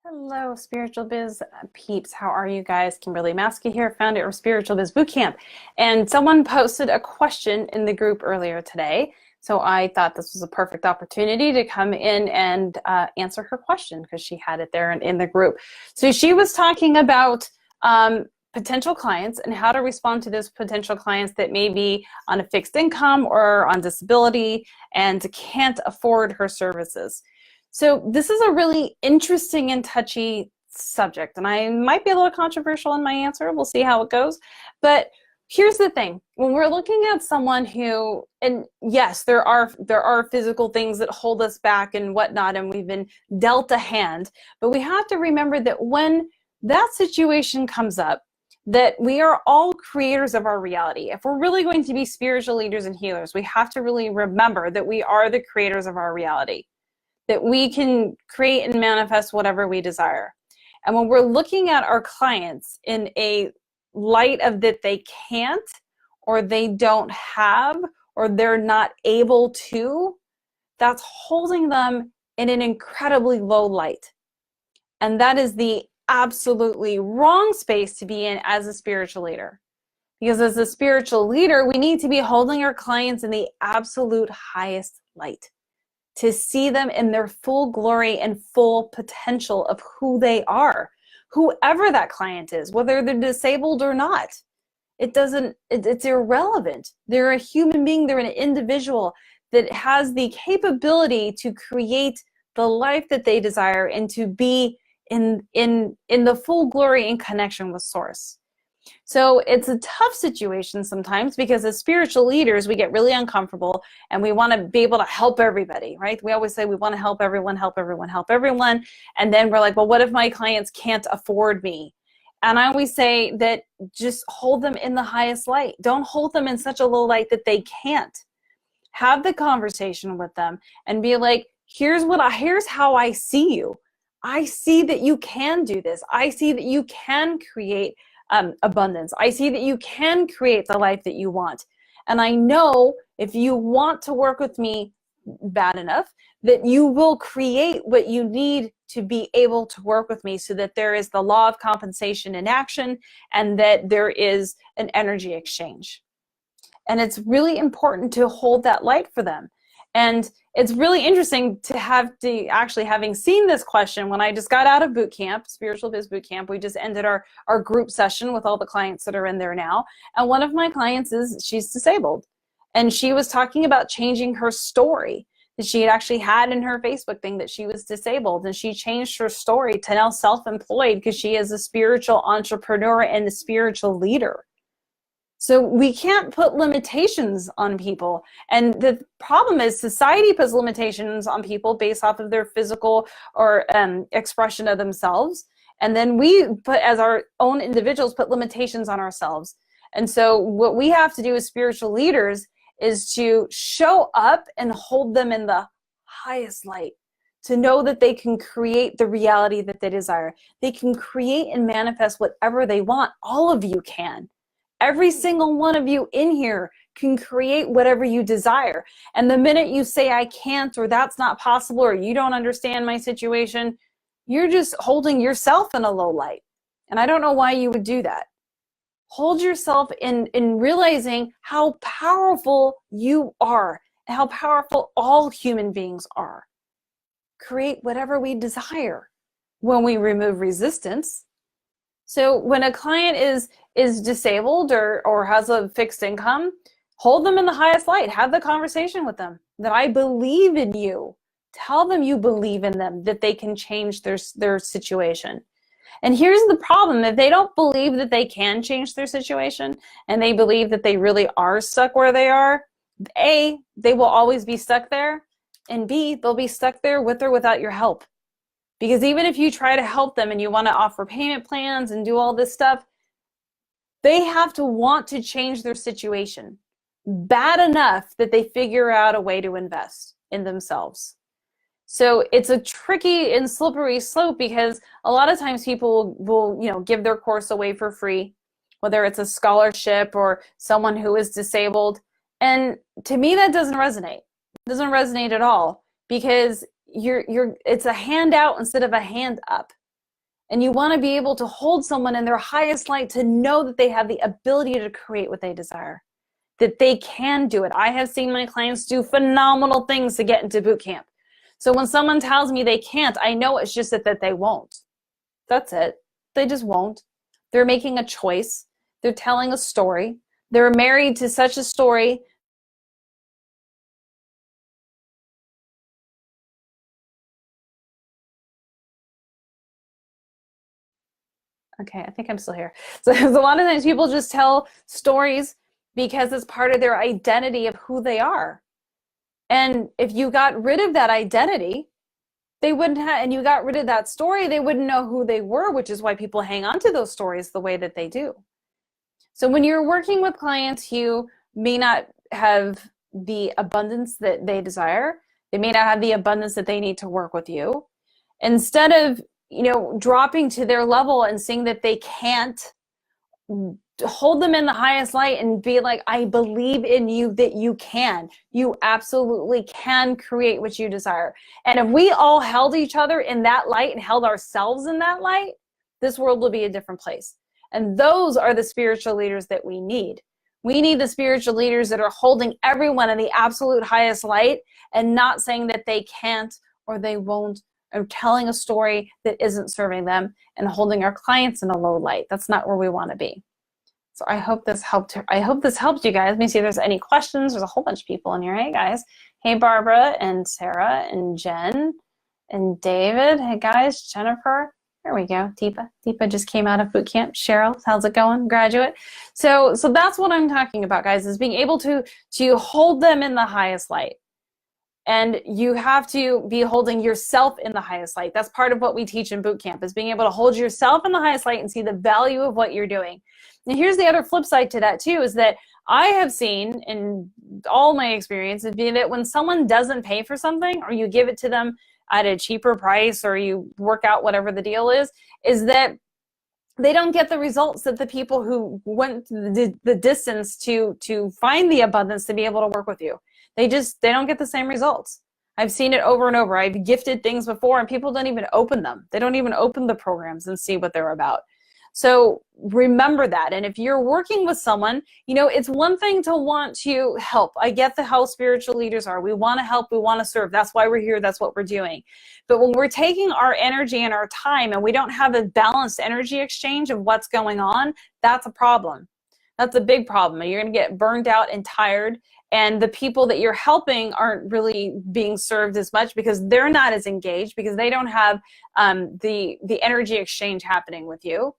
Hello, Spiritual Biz peeps. How are you guys? Kimberly Maskey here, founder of Spiritual Biz Bootcamp. And someone posted a question in the group earlier today. So I thought this was a perfect opportunity to come in and answer her question because she had it there in the group. So she was talking about potential clients and how to respond to those potential clients that may be on a fixed income or on disability and can't afford her services. So this is a really interesting and touchy subject, and I might be a little controversial in my answer. We'll see how it goes. But here's the thing. When we're looking at someone who, and yes, there are physical things that hold us back and whatnot, and we've been dealt a hand, but we have to remember that when that situation comes up, that we are all creators of our reality. If we're really going to be spiritual leaders and healers, we have to really remember that we are the creators of our reality, that we can create and manifest whatever we desire. And when we're looking at our clients in a light of that they can't, or they don't have, or they're not able to, that's holding them in an incredibly low light. And that is the absolutely wrong space to be in as a spiritual leader. Because as a spiritual leader, we need to be holding our clients in the absolute highest light, to see them in their full glory and full potential of who they are, whoever that client is, whether they're disabled or not. It's irrelevant. They're a human being, they're an individual that has the capability to create the life that they desire and to be in the full glory and connection with Source. So it's a tough situation sometimes because as spiritual leaders, we get really uncomfortable and we want to be able to help everybody, right? We always say we want to help everyone, help everyone, help everyone. And then we're like, well, what if my clients can't afford me? And I always say that just hold them in the highest light. Don't hold them in such a low light that they can't. Have the conversation with them and be like, here's how I see you. I see that you can do this. I see that you can create abundance. I see that you can create the life that you want. And I know if you want to work with me bad enough, that you will create what you need to be able to work with me so that there is the law of compensation in action and that there is an energy exchange. And it's really important to hold that light for them. And it's really interesting to actually having seen this question when I just got out of boot camp, Spiritual Biz Boot Camp. We just ended our group session with all the clients that are in there now. And one of my clients she's disabled. And she was talking about changing her story that she had actually had in her Facebook thing that she was disabled. And she changed her story to now self-employed because she is a spiritual entrepreneur and a spiritual leader. So we can't put limitations on people. And the problem is society puts limitations on people based off of their physical or expression of themselves. And then we put, as our own individuals, put limitations on ourselves. And so what we have to do as spiritual leaders is to show up and hold them in the highest light, to know that they can create the reality that they desire. They can create and manifest whatever they want. All of you can. Every single one of you in here can create whatever you desire. And the minute you say, I can't, or that's not possible, or you don't understand my situation, you're just holding yourself in a low light. And I don't know why you would do that. Hold yourself in realizing how powerful you are, and how powerful all human beings are. Create whatever we desire when we remove resistance. So when a client is disabled or has a fixed income, hold them in the highest light. Have the conversation with them that I believe in you. Tell them you believe in them, that they can change their situation. And here's the problem. If they don't believe that they can change their situation and they believe that they really are stuck where they are, A, they will always be stuck there, and B, they'll be stuck there with or without your help. Because even if you try to help them and you want to offer payment plans and do all this stuff, they have to want to change their situation bad enough that they figure out a way to invest in themselves. So it's a tricky and slippery slope because a lot of times people will give their course away for free, whether it's a scholarship or someone who is disabled. And to me, that doesn't resonate. It doesn't resonate at all because it's a handout instead of a hand up. And you want to be able to hold someone in their highest light, to know that they have the ability to create what they desire, that they can do it. I have seen my clients do phenomenal things to get into boot camp. So when someone tells me they can't, I know it's just that they won't. That's it. They just won't. They're making a choice. They're telling a story. They're married to such a story. Okay, I think I'm still here. So a lot of times people just tell stories because it's part of their identity of who they are. And if you got rid of that identity, they wouldn't have, and you got rid of that story, they wouldn't know who they were, which is why people hang on to those stories the way that they do. So when you're working with clients who may not have the abundance that they desire, they may not have the abundance that they need to work with you, instead of, dropping to their level and seeing that they can't, hold them in the highest light and be like, I believe in you, that you can. You absolutely can create what you desire. And if we all held each other in that light and held ourselves in that light, this world will be a different place. And those are the spiritual leaders that we need. We need the spiritual leaders that are holding everyone in the absolute highest light and not saying that they can't or they won't, or telling a story that isn't serving them and holding our clients in a low light. That's not where we want to be. So I hope this helped. I hope this helped you guys. Let me see if there's any questions. There's a whole bunch of people in here. Hey guys. Hey Barbara and Sarah and Jen and David. Hey guys, Jennifer. There we go. Deepa just came out of boot camp. Cheryl, how's it going? Graduate. So that's what I'm talking about, guys, is being able to hold them in the highest light. And you have to be holding yourself in the highest light. That's part of what we teach in boot camp, is being able to hold yourself in the highest light and see the value of what you're doing. And here's the other flip side to that too, is that I have seen in all my experience, is that when someone doesn't pay for something, or you give it to them at a cheaper price, or you work out whatever the deal is that they don't get the results that the people who went the distance to find the abundance to be able to work with you. They don't get the same results. I've seen it over and over. I've gifted things before and people don't even open them. They don't even open the programs and see what they're about. So remember that. And if you're working with someone, it's one thing to want to help. I get how spiritual leaders are. We want to help. We want to serve. That's why we're here. That's what we're doing. But when we're taking our energy and our time and we don't have a balanced energy exchange of what's going on, that's a problem. That's a big problem. You're going to get burned out and tired. And the people that you're helping aren't really being served as much because they're not as engaged, because they don't have the energy exchange happening with you.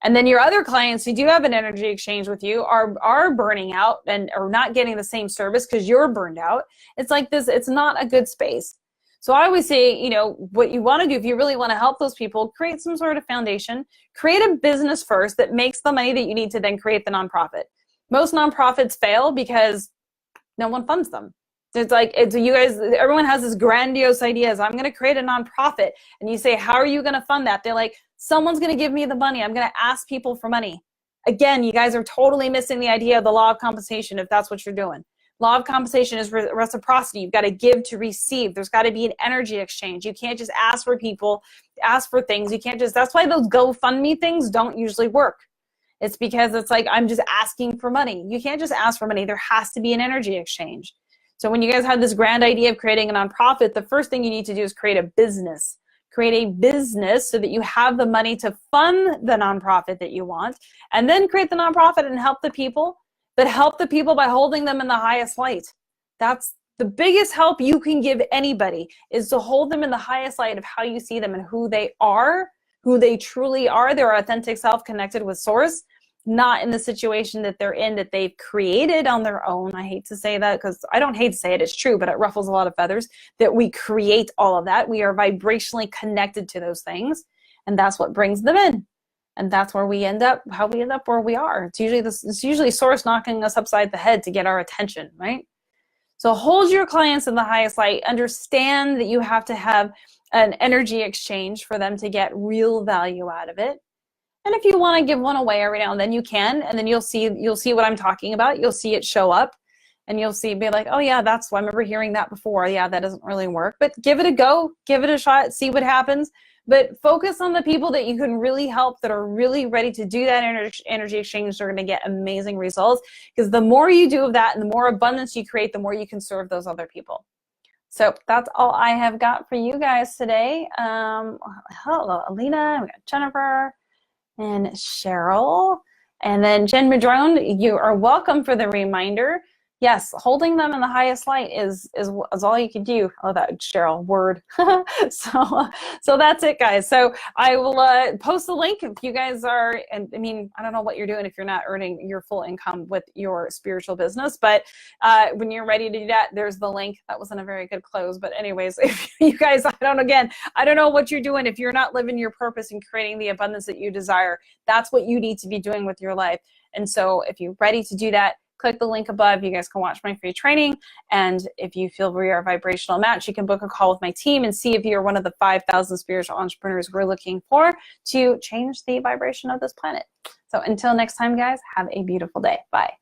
And then your other clients who do have an energy exchange with you are burning out and are not getting the same service because you're burned out. It's like this, it's not a good space. So I always say, what you want to do if you really want to help those people, create some sort of foundation, create a business first that makes the money that you need to then create the nonprofit. Most nonprofits fail because no one funds them. Everyone has this grandiose ideas. I'm going to create a nonprofit. And you say, how are you going to fund that? They're like, someone's going to give me the money. I'm going to ask people for money. Again, you guys are totally missing the idea of the law of compensation if that's what you're doing. Law of compensation is reciprocity. You've got to give to receive. There's got to be an energy exchange. You can't just ask for people, ask for things. You can't that's why those GoFundMe things don't usually work. It's because it's like, I'm just asking for money. You can't just ask for money. There has to be an energy exchange. So when you guys have this grand idea of creating a nonprofit, the first thing you need to do is create a business. Create a business so that you have the money to fund the nonprofit that you want, and then create the nonprofit and help the people, but help the people by holding them in the highest light. That's the biggest help you can give anybody, is to hold them in the highest light of how you see them and who they are, who they truly are, their authentic self connected with source, not in the situation that they're in that they've created on their own. I hate to say that because I don't hate to say it, it's true, but it ruffles a lot of feathers that we create all of that. We are vibrationally connected to those things, and that's what brings them in. And that's where we end up, how we end up where we are. It's usually source knocking us upside the head to get our attention, right? So hold your clients in the highest light. Understand that you have to have an energy exchange for them to get real value out of it. And if you want to give one away every now and then, you can, and then you'll see what I'm talking about. You'll see it show up, and you'll be like, oh yeah, I remember hearing that before. Yeah, that doesn't really work, but give it a go, give it a shot, see what happens. but focus on the people that you can really help, that are really ready to do that energy exchange. They're going to get amazing results, because the more you do of that and the more abundance you create, the more you can serve those other people. So that's all I have got for you guys today. Hello, Alina, we got Jennifer and Cheryl. And then Jen Madrone, you are welcome for the reminder. Yes, holding them in the highest light is all you can do. Oh, that Cheryl word. So that's it, guys. So I will post the link if you guys are, and I mean, I don't know what you're doing if you're not earning your full income with your spiritual business, but when you're ready to do that, there's the link. That wasn't a very good close, but anyways, if you guys, I don't know what you're doing if you're not living your purpose and creating the abundance that you desire. That's what you need to be doing with your life. And so if you're ready to do that, click the link above. You guys can watch my free training. And if you feel we are a vibrational match, you can book a call with my team and see if you're one of the 5,000 spiritual entrepreneurs we're looking for to change the vibration of this planet. So until next time, guys, have a beautiful day. Bye.